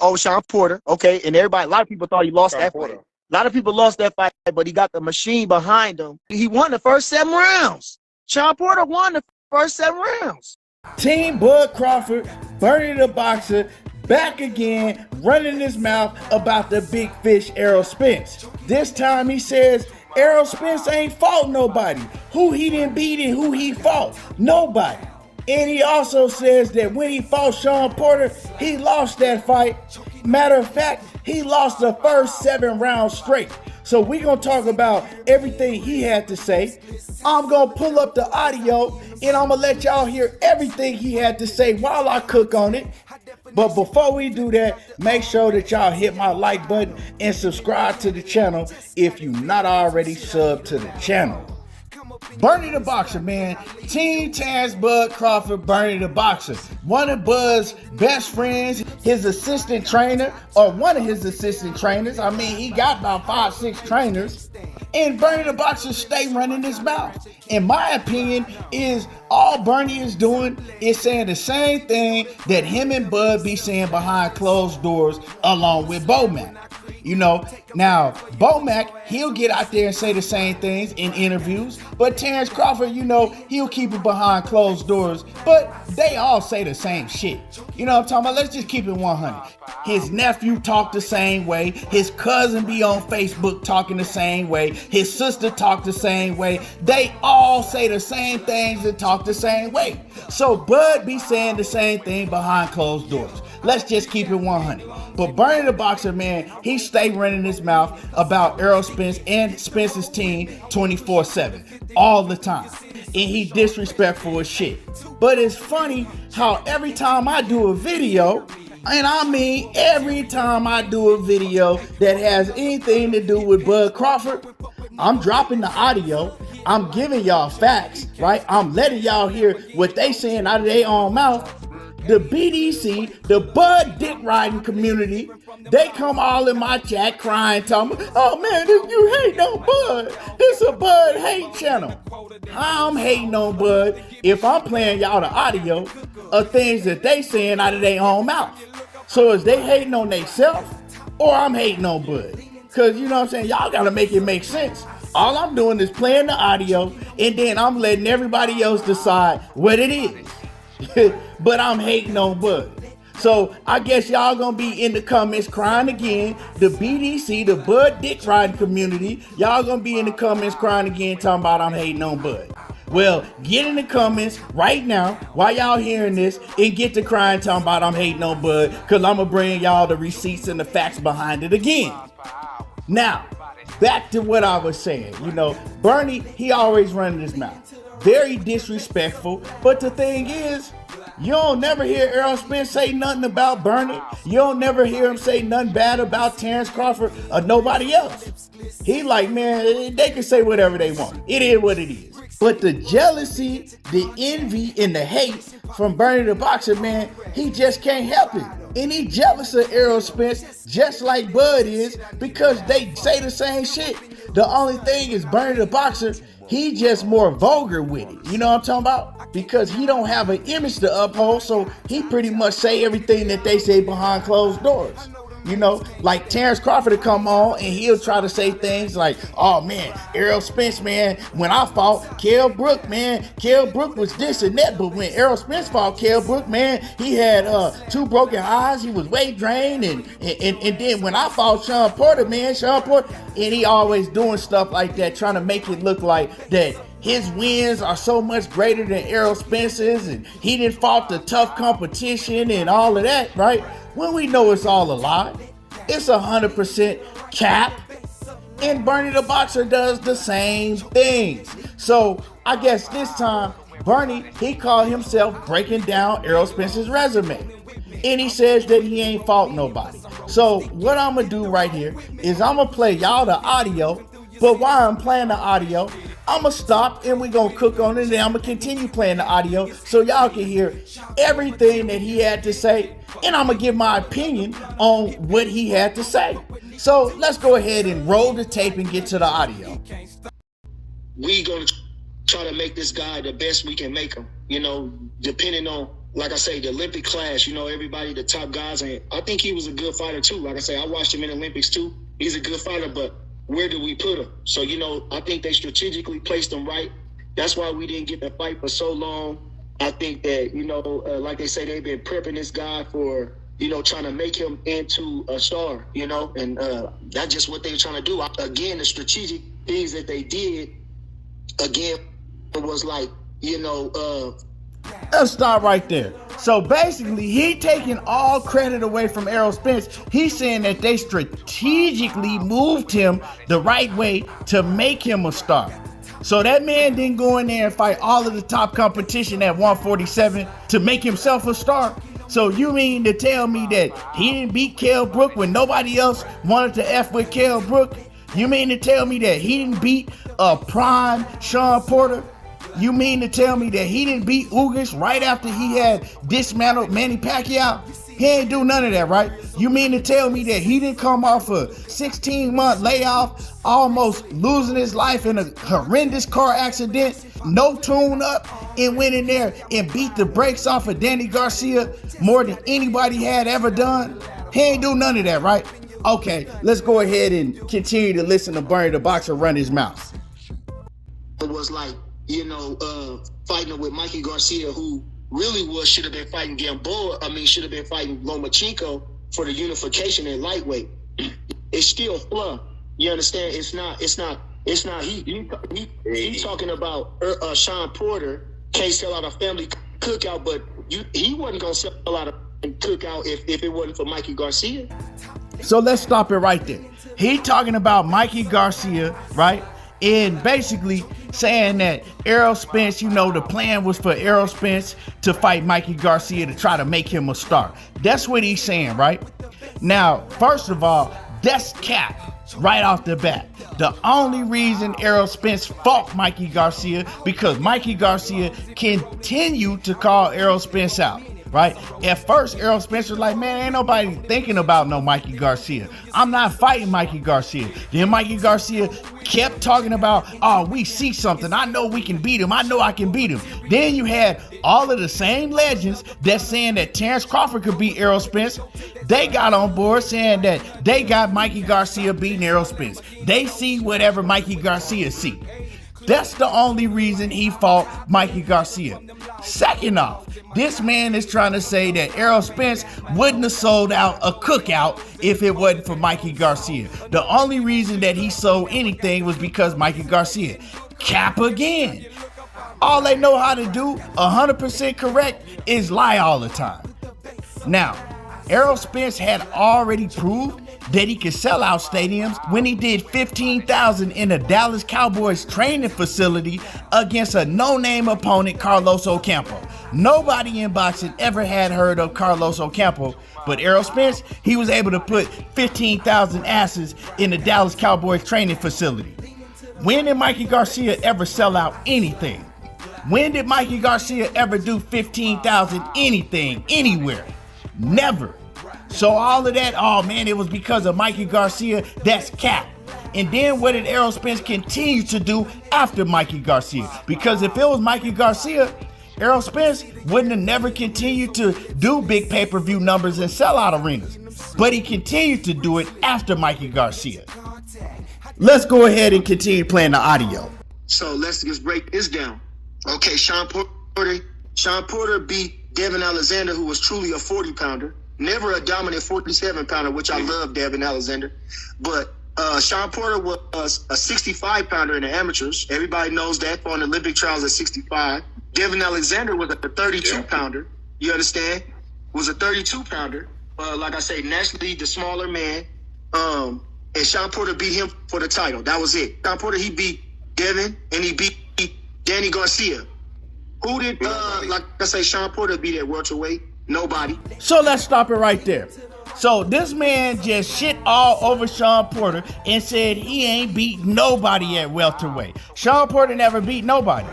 Oh, Shawn Porter. Okay, and everybody, a lot of people thought he lost that fight. A lot of people lost that fight, but he got the machine behind him. He won the first 7 rounds. Shawn Porter won the first 7 rounds. Team Bud Crawford, Bernie the Boxer, back again, running his mouth about the big fish Errol Spence. This time he says Errol Spence ain't fought nobody. Who he didn't beat and who he fought? Nobody. And he also says that when he fought Shawn Porter, he lost that fight. Matter of fact, he lost the first 7 rounds straight. So we're going to talk about everything he had to say. I'm going to pull up the audio and I'm going to let y'all hear everything he had to say while I cook on it. But before we do that, make sure that y'all hit my like button and subscribe to the channel if you're not already subbed to the channel. Bernie the Boxer, man. Team Terence Bud Crawford, Bernie the Boxer. One of Bud's best friends, his assistant trainer, or one of his assistant trainers. I mean, he got about 5-6 trainers. And Bernie the Boxer stay running his mouth. In my opinion, is all Bernie is doing is saying the same thing that him and Bud be saying behind closed doors along with Bomac. You know, now Bomac, he'll get out there and say the same things in interviews, but Terence Crawford, you know, he'll keep it behind closed doors, but they all say the same shit. You know what I'm talking about? Let's just keep it 100. His nephew talk the same way, his cousin be on Facebook talking the same way, his sister talk the same way. They all say the same things and talk the same way. So Bud be saying the same thing behind closed doors. Let's just keep it 100. But Bernie the Boxer, man, he stay running his mouth about Errol Spence and Spence's team 24/7 all the time. And he disrespectful as shit. But it's funny how every time I do a video, and I mean every time I do a video that has anything to do with Bud Crawford, I'm dropping the audio, I'm giving y'all facts, right? I'm letting y'all hear what they saying out of their own mouth. The BDC, the Bud dick riding community, they come all in my chat crying, telling me, oh man, you hate on Bud. It's a Bud hate channel. I'm hating on Bud if I'm playing y'all the audio of things that they saying out of their own mouth. So is they hating on themselves or I'm hating on Bud? Because you know what I'm saying, y'all gotta make it make sense. All I'm doing is playing the audio and then I'm letting everybody else decide what it is. But I'm hating on Bud. So I guess y'all gonna be in the comments crying again. The BDC, the Bud dick riding community, y'all gonna be in the comments crying again talking about I'm hating on Bud. Well, get in the comments right now while y'all hearing this and get to crying talking about I'm hating on Bud, because I'm gonna bring y'all the receipts and the facts behind it again. Now, back to what I was saying. You know, Bernie, he always running his mouth. Very disrespectful, but the thing is, you don't never hear Errol Spence say nothing about Bernie. You don't never hear him say nothing bad about Terence Crawford or nobody else. He like, man, they can say whatever they want. It is what it is. But the jealousy, the envy, and the hate from Bernie the Boxer, man, he just can't help it. And he jealous of Errol Spence just like Bud is because they say the same shit. The only thing is Bernie the Boxer, he just more vulgar with it. You know what I'm talking about? Because he don't have an image to uphold, so he pretty much say everything that they say behind closed doors. You know, like Terence Crawford will come on and he'll try to say things like, oh man, Errol Spence, man, when I fought Kell Brook, man, Kell Brook was this and that. But when Errol Spence fought Kell Brook, man, he had 2 broken eyes, he was weight drained, and then when I fought Shawn Porter, man, and he always doing stuff like that, trying to make it look like that his wins are so much greater than Errol Spence's, and he didn't fought the tough competition and all of that, right? When we know it's all a lie. It's 100% cap. And Bernie the Boxer does the same things. So I guess this time, Bernie, he called himself breaking down Errol Spence's resume. And he says that he ain't fought nobody. So what I'm going to do right here is I'm going to play y'all the audio. But while I'm playing the audio, I'm going to stop and we're going to cook on it. And I'm going to continue playing the audio so y'all can hear everything that he had to say. And I'm going to give my opinion on what he had to say. So let's go ahead and roll the tape and get to the audio. We going to try to make this guy the best we can make him, you know, depending on like I say, the Olympic class, everybody, the top guys, and I think he was a good fighter too. Like I say, I watched him in the Olympics too. He's a good fighter, but where do we put him? So, I think they strategically placed him right. That's why we didn't get the fight for so long. I think that, like they say, they've been prepping this guy for, trying to make him into a star, and that's just what they're trying to do. Again, the strategic things that they did, again, it was like, Let's stop right there. So basically, he taking all credit away from Errol Spence. He's saying that they strategically moved him the right way to make him a star. So that man didn't go in there and fight all of the top competition at 147 to make himself a star. So you mean to tell me that he didn't beat Kell Brook when nobody else wanted to F with Kell Brook? You mean to tell me that he didn't beat a prime Shawn Porter? You mean to tell me that he didn't beat Ugas right after he had dismantled Manny Pacquiao? He ain't do none of that, right? You mean to tell me that he didn't come off a 16-month layoff, almost losing his life in a horrendous car accident, no tune-up, and went in there and beat the brakes off of Danny Garcia more than anybody had ever done? He ain't do none of that, right? Okay, let's go ahead and continue to listen to Bernie the Boxer run his mouth. It was like, fighting with Mikey Garcia, who really should have been fighting Gamboa. Should have been fighting Lomachenko for the unification in lightweight. It's still fluff. You understand? It's not. He talking about Shawn Porter can't sell out a family cookout, but he wasn't gonna sell out a cookout if it wasn't for Mikey Garcia. So let's stop it right there. He talking about Mikey Garcia, right? And basically saying that Errol Spence, the plan was for Errol Spence to fight Mikey Garcia to try to make him a star. That's what he's saying, right? Now, first of all, that's cap right off the bat. The only reason Errol Spence fought Mikey Garcia because Mikey Garcia continued to call Errol Spence out. Right? At first, Errol Spence was like, man, ain't nobody thinking about no Mikey Garcia. I'm not fighting Mikey Garcia. Then Mikey Garcia kept talking about, oh, we see something. I know we can beat him. I know I can beat him. Then you had all of the same legends that's saying that Terence Crawford could beat Errol Spence. They got on board saying that they got Mikey Garcia beating Errol Spence. They see whatever Mikey Garcia see. That's the only reason he fought Mikey Garcia. Second off, this man is trying to say that Errol Spence wouldn't have sold out a cookout if it wasn't for Mikey Garcia. The only reason that he sold anything was because Mikey Garcia. Cap again. All they know how to do, 100% correct, is lie all the time. Now, Errol Spence had already proved that he could sell out stadiums when he did 15,000 in a Dallas Cowboys training facility against a no-name opponent, Carlos Ocampo. Nobody in boxing ever had heard of Carlos Ocampo, but Errol Spence, he was able to put 15,000 asses in the Dallas Cowboys training facility. When did Mikey Garcia ever sell out anything? When did Mikey Garcia ever do 15,000 anything, anywhere? Never. So all of that, oh man, it was because of Mikey Garcia, that's cap. And then what did Errol Spence continue to do after Mikey Garcia? Because if it was Mikey Garcia, Errol Spence wouldn't have never continued to do big pay-per-view numbers and sell out arenas. But he continued to do it after Mikey Garcia. Let's go ahead and continue playing the audio. So let's just break this down. Okay, Shawn Porter beat Devin Alexander, who was truly a 40-pounder. Never a dominant 47-pounder, which I love Devin Alexander. But Shawn Porter was a 65-pounder in the amateurs. Everybody knows that on the Olympic trials at 65. Devin Alexander was a 32-pounder. You understand? Was a 32-pounder. Like I say, nationally the smaller man. And Shawn Porter beat him for the title. That was it. Shawn Porter, he beat Devin, and he beat Danny Garcia. Who did, like I say, Shawn Porter beat at welterweight? Nobody. So let's stop it right there. So this man just shit all over Shawn Porter and said he ain't beat nobody at welterweight. Shawn Porter never beat nobody.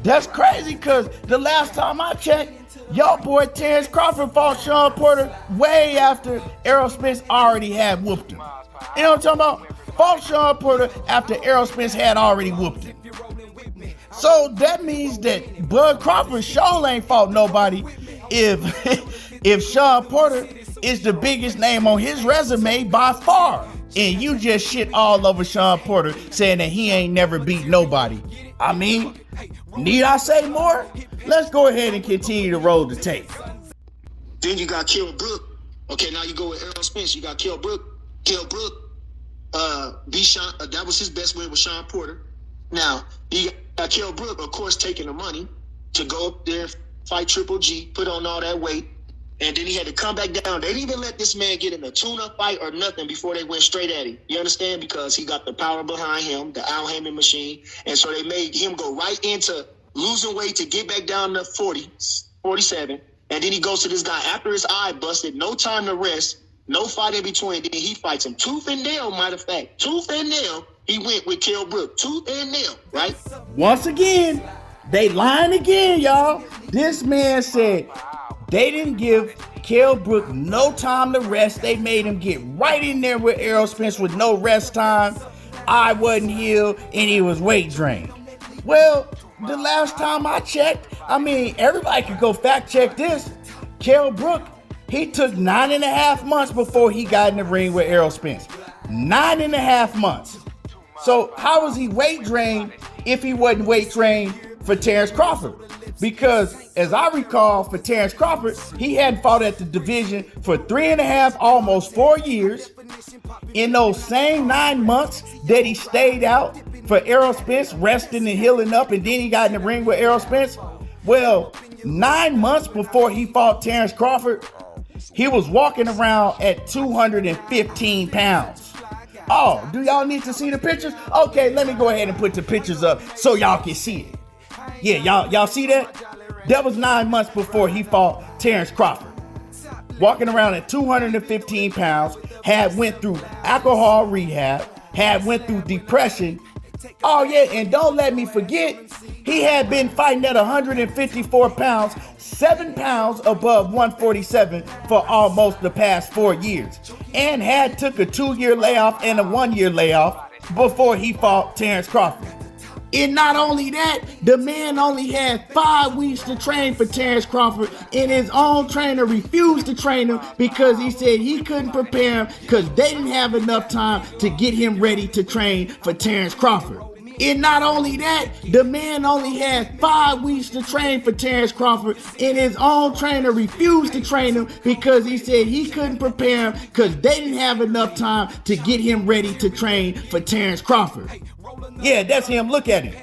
That's crazy because the last time I checked, your boy Terence Crawford fought Shawn Porter way after Errol Spence already had whooped him. You know what I'm talking about? Fought Shawn Porter after Errol Spence had already whooped him. So that means that Bud Crawford sure ain't fought nobody if if Shawn Porter is the biggest name on his resume by far, and you just shit all over Shawn Porter saying that he ain't never beat nobody. I mean, need I say more? Let's go ahead and continue to roll the tape. Then you got Kell Brook. Okay, now you go with Errol Spence. You got Kell Brook. Kell Brook beat Shawn. That was his best win with Shawn Porter. Now, you got Kell Brook, of course, taking the money to go up there, fight Triple G, put on all that weight, and then he had to come back down. They didn't even let this man get in a tune-up fight or nothing before they went straight at him. You understand? Because he got the power behind him, the Al Heyman machine, and so they made him go right into losing weight to get back down to 47, and then he goes to this guy after his eye busted, no time to rest, no fight in between. Then he fights him tooth and nail, matter of fact. Tooth and nail, he went with Kell Brook. Tooth and nail, right? Once again, they lying again, y'all. This man said they didn't give Kell Brook no time to rest. They made him get right in there with Errol Spence with no rest time. I wasn't healed, and he was weight drained. Well, the last time I checked, I mean, everybody could go fact check this. Kell Brook, he took 9.5 months before he got in the ring with Errol Spence. 9.5 months. So how was he weight drained if he wasn't weight trained for Terence Crawford? Because as I recall, for Terence Crawford, he hadn't fought at the division for 3.5, almost 4 years. In those same 9 months that he stayed out for Errol Spence, resting and healing up, and then he got in the ring with Errol Spence. Well, 9 months before he fought Terence Crawford, he was walking around at 215 pounds. Oh, do y'all need to see the pictures? Okay, let me go ahead and put the pictures up so y'all can see it. Yeah, y'all see that? That was 9 months before he fought Terence Crawford. Walking around at 215 pounds, had went through alcohol rehab, had went through depression. Oh yeah, and don't let me forget, he had been fighting at 154 pounds, 7 pounds above 147 for almost the past 4 years, and had took a 2-year layoff and a 1-year layoff before he fought Terence Crawford. And not only that, the man only had 5 weeks to train for Terence Crawford, and his own trainer refused to train him because he said he couldn't prepare him because they didn't have enough time to get him ready to train for Terence Crawford. And not only that, the man only had 5 weeks to train for Terence Crawford, and his own trainer refused to train him because he said he couldn't prepare him because they didn't have enough time to get him ready to train for Terence Crawford. Yeah, that's him. Look at him.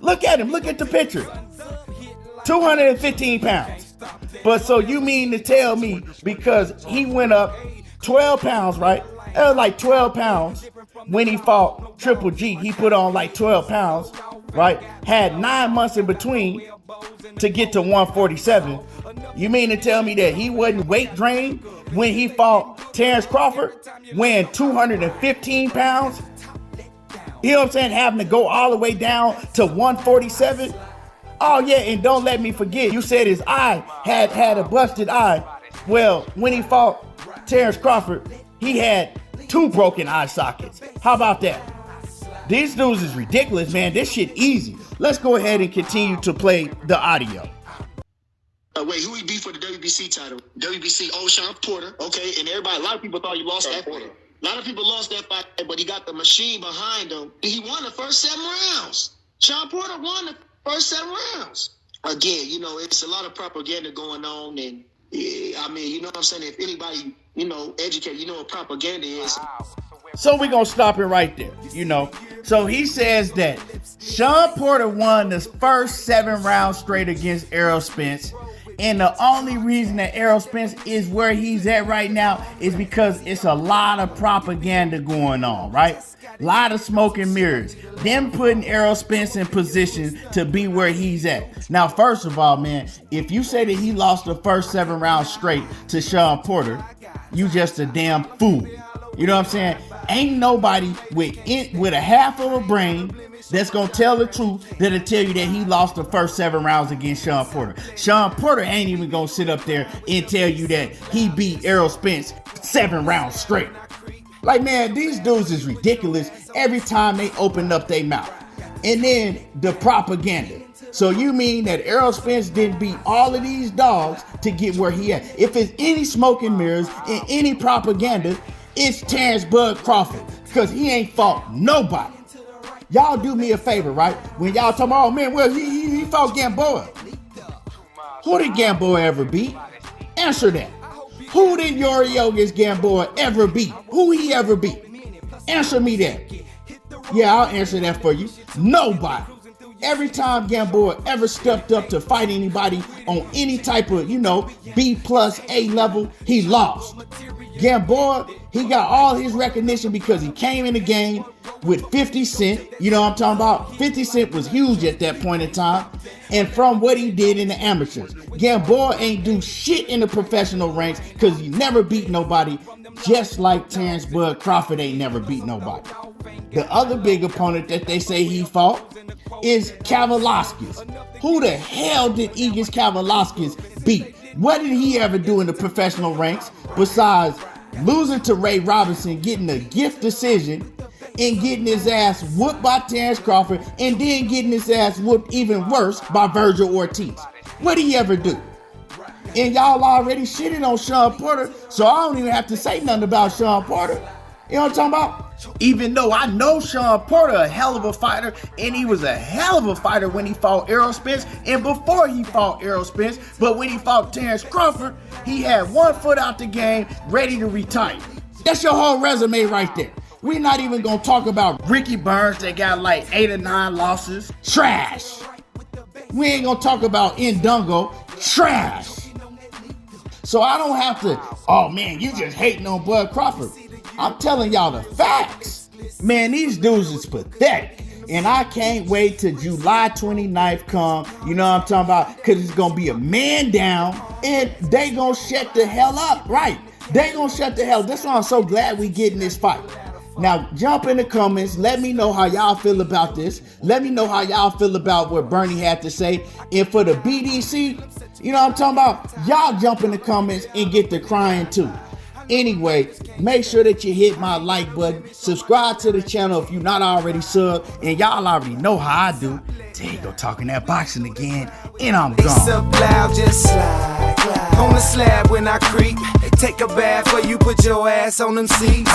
Look at him. Look at the picture. 215 pounds. But so you mean to tell me because he went up 12 pounds, right? That was like 12 pounds when he fought Triple G. He put on like 12 pounds, right? Had 9 months in between to get to 147. You mean to tell me that he wasn't weight drained when he fought Terence Crawford, weighing 215 pounds? You know what I'm saying? Having to go all the way down to 147. Oh yeah, and don't let me forget, you said his eye had a busted eye. Well, when he fought Terence Crawford, he had 2 broken eye sockets. How about that? These dudes is ridiculous, man. This shit easy. Let's go ahead and continue to play the audio. Wait, who he beat for the WBC title? WBC, Shawn Porter. Okay, and everybody, a lot of people thought he lost that fight. A lot of people lost that fight, but he got the machine behind him. He won the first 7 rounds. Shawn Porter won the first 7 rounds. Again, you know, it's a lot of propaganda going on, and I mean, you know what I'm saying? If anybody, you know, educate, you know what propaganda is. So we're going to stop it right there, you know. So he says that Shawn Porter won the first 7 rounds straight against Errol Spence. And the only reason that Errol Spence is where he's at right now is because it's a lot of propaganda going on, right? A lot of smoke and mirrors. Them putting Errol Spence in position to be where he's at. Now, first of all, man, if you say that he lost the first 7 rounds straight to Shawn Porter, you just a damn fool. You know what I'm saying? Ain't nobody with a half of a brain that's gonna tell the truth that'll tell you that he lost the first 7 rounds against Shawn Porter. Shawn Porter ain't even gonna sit up there and tell you that he beat Errol Spence 7 rounds straight. Like, man, these dudes is ridiculous every time they open up their mouth. And then the propaganda. So you mean that Errol Spence didn't beat all of these dogs to get where he at? If it's any smoke and mirrors and any propaganda, it's Terence Bud Crawford, because he ain't fought nobody. Y'all do me a favor, right? When y'all talk about, oh man, well, he fought Gamboa. Who did Gamboa ever beat? Answer that. Who did Yorionis Gamboa ever beat? Who he ever beat? Answer me that. Yeah, I'll answer that for you. Nobody. Every time Gamboa ever stepped up to fight anybody on any type of, B plus A level, he lost. Gamboa, he got all his recognition because he came in the game with 50 Cent. You know what I'm talking about? 50 Cent was huge at that point in time. And from what he did in the amateurs. Gamboa ain't do shit in the professional ranks because he never beat nobody, just like Terence Bud Crawford ain't never beat nobody. The other big opponent that they say he fought is Kavaliauskas. Who the hell did Igis Kavaliauskas beat? What did he ever do in the professional ranks besides losing to Ray Robinson, getting a gift decision, and getting his ass whooped by Terence Crawford, and then getting his ass whooped even worse by Virgil Ortiz? What did he ever do? And y'all already shitted on Shawn Porter, so I don't even have to say nothing about Shawn Porter. You know what I'm talking about? Even though I know Shawn Porter a hell of a fighter, and he was a hell of a fighter when he fought Errol Spence and before he fought Errol Spence, but when he fought Terence Crawford, he had one foot out the game, ready to retire. That's your whole resume right there. We're not even gonna talk about Ricky Burns that got like 8 or 9 losses. Trash. We ain't gonna talk about Ndongo. Trash. So I don't have to, oh man, you just hating on Bud Crawford. I'm telling y'all the facts. Man, these dudes is pathetic. And I can't wait till July 29th come, you know what I'm talking about? Because it's going to be a man down and they going to shut the hell up, right? They going to shut the hell. That's why I'm so glad we getting this fight. Now, jump in the comments. Let me know how y'all feel about this. Let me know how y'all feel about what Bernie had to say. And for the BDC, you know what I'm talking about? Y'all jump in the comments and get to crying too. Anyway, make sure that you hit my like button. Subscribe to the channel if you're not already subbed. And y'all already know how I do. There you go, talking that boxing again. And I'm gone. Just slide on the slab when I creep. Take a bath or you put your ass on them seats.